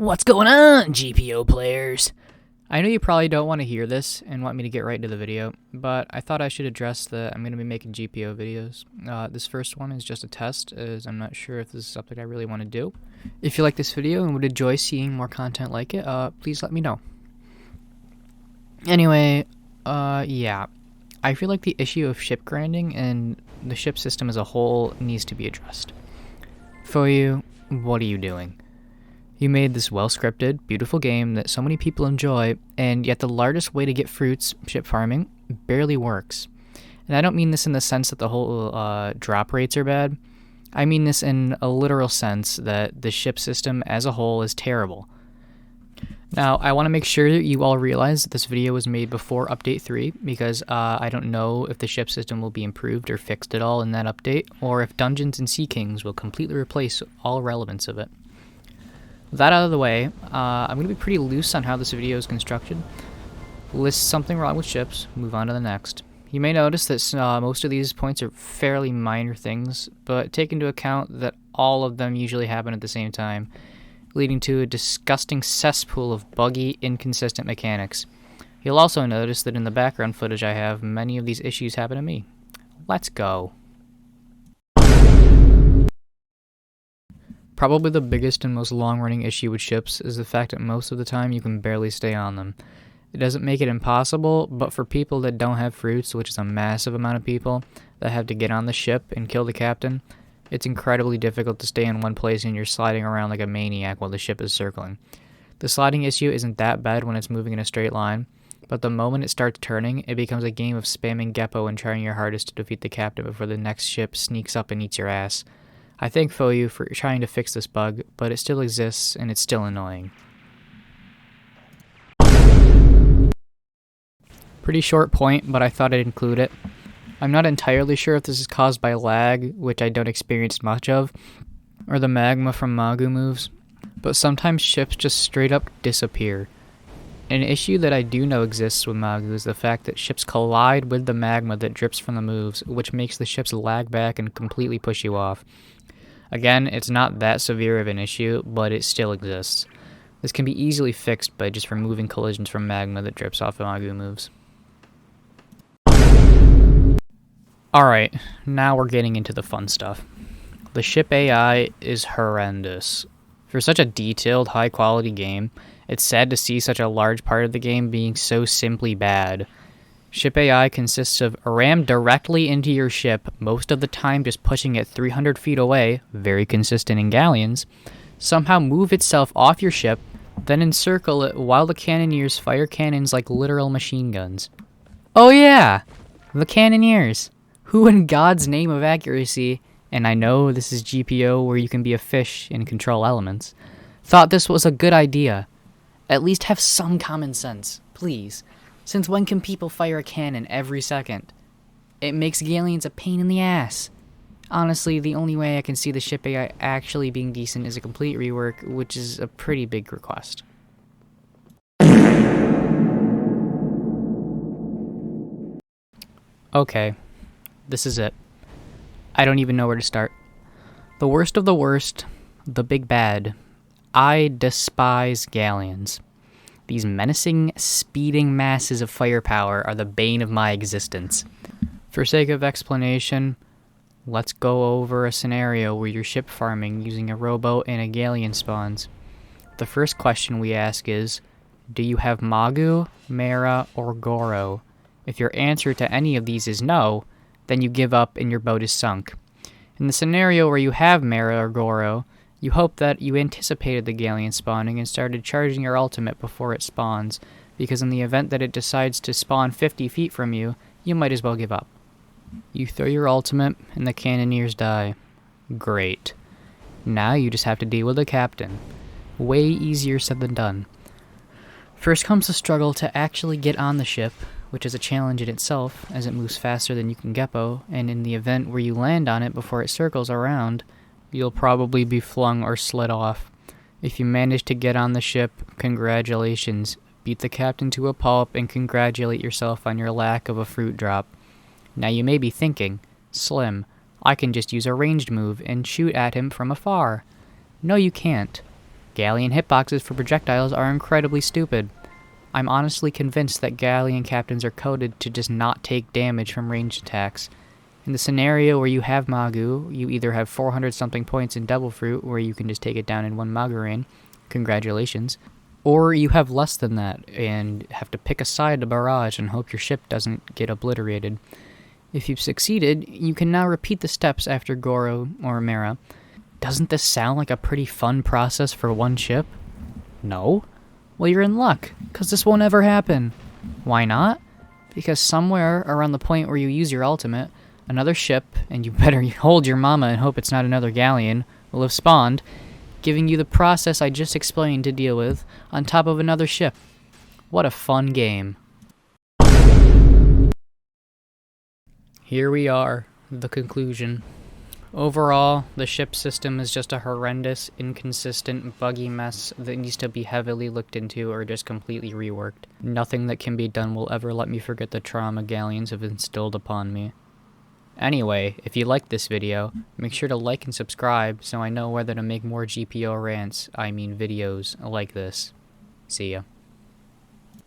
What's going on, GPO players? I know you probably don't want to hear this and want me to get right into the video, but I thought I should address that I'm going to be making GPO videos. This first one is just a test, as I'm not sure if this is something I really want to do. If you like this video and would enjoy seeing more content like it, please let me know. Anyway, yeah. I feel like the issue of ship grinding and the ship system as a whole needs to be addressed. For you, what are you doing? You made this well-scripted, beautiful game that so many people enjoy, and yet the largest way to get fruits, ship farming, barely works. And I don't mean this in the sense that the whole drop rates are bad. I mean this in a literal sense that the ship system as a whole is terrible. Now, I want to make sure that you all realize that this video was made before Update 3, because I don't know if the ship system will be improved or fixed at all in that update, or if Dungeons and Sea Kings will completely replace all relevance of it. With that out of the way, I'm going to be pretty loose on how this video is constructed. List something wrong with ships, move on to the next. You may notice that most of these points are fairly minor things, but take into account that all of them usually happen at the same time, leading to a disgusting cesspool of buggy, inconsistent mechanics. You'll also notice that in the background footage I have, many of these issues happen to me. Let's go. Probably the biggest and most long-running issue with ships is the fact that most of the time you can barely stay on them. It doesn't make it impossible, but for people that don't have fruits, which is a massive amount of people that have to get on the ship and kill the captain, it's incredibly difficult to stay in one place and you're sliding around like a maniac while the ship is circling. The sliding issue isn't that bad when it's moving in a straight line, but the moment it starts turning, it becomes a game of spamming GPO and trying your hardest to defeat the captain before the next ship sneaks up and eats your ass. I thank you for trying to fix this bug, but it still exists and it's still annoying. Pretty short point, but I thought I'd include it. I'm not entirely sure if this is caused by lag, which I don't experience much of, or the magma from Magu moves, but sometimes ships just straight up disappear. An issue that I do know exists with Magu is the fact that ships collide with the magma that drips from the moves, which makes the ships lag back and completely push you off. Again, it's not that severe of an issue, but it still exists. This can be easily fixed by just removing collisions from magma that drips off of Magu moves. Alright, now we're getting into the fun stuff. The ship AI is horrendous. For such a detailed, high-quality game, it's sad to see such a large part of the game being so simply bad. Ship AI consists of ram directly into your ship, most of the time just pushing it 300 feet away, very consistent in galleons, somehow move itself off your ship, then encircle it while the cannoneers fire cannons like literal machine guns. Oh yeah! The cannoneers! Who in God's name of accuracy, and I know this is GPO where you can be a fish and control elements, thought this was a good idea? At least have some common sense, please. Since when can people fire a cannon every second? It makes galleons a pain in the ass. Honestly, the only way I can see the ship AI actually being decent is a complete rework, which is a pretty big request. Okay, this is it. I don't even know where to start. The worst of the worst, the big bad. I despise galleons. These menacing, speeding masses of firepower are the bane of my existence. For sake of explanation, let's go over a scenario where you're ship farming using a rowboat and a galleon spawns. The first question we ask is, do you have Magu, Mera, or Goro? If your answer to any of these is no, then you give up and your boat is sunk. In the scenario where you have Mera or Goro, you hope that you anticipated the galleon spawning and started charging your ultimate before it spawns, because in the event that it decides to spawn 50 feet from you, you might as well give up. You throw your ultimate, and the cannoneers die. Great. Now you just have to deal with the captain. Way easier said than done. First comes the struggle to actually get on the ship, which is a challenge in itself, as it moves faster than you can GPO, and in the event where you land on it before it circles around, you'll probably be flung or slid off. If you manage to get on the ship, congratulations. Beat the captain to a pulp and congratulate yourself on your lack of a fruit drop. Now you may be thinking, Slim, I can just use a ranged move and shoot at him from afar. No, you can't. Galleon hitboxes for projectiles are incredibly stupid. I'm honestly convinced that Galleon captains are coded to just not take damage from ranged attacks. In the scenario where you have Magu, you either have 400 something points in Devil Fruit, where you can just take it down in one Magu rain, congratulations, or you have less than that and have to pick a side to barrage and hope your ship doesn't get obliterated. If you've succeeded, you can now repeat the steps after Goro or Mera. Doesn't this sound like a pretty fun process for one ship? No? Well, you're in luck, because this won't ever happen. Why not? Because somewhere around the point where you use your ultimate, another ship, and you better hold your mama and hope it's not another galleon, will have spawned, giving you the process I just explained to deal with, on top of another ship. What a fun game. Here we are, the conclusion. Overall, the ship system is just a horrendous, inconsistent, buggy mess that needs to be heavily looked into or just completely reworked. Nothing that can be done will ever let me forget the trauma galleons have instilled upon me. Anyway, if you liked this video, make sure to like and subscribe so I know whether to make more GPO rants, I mean videos, like this. See ya.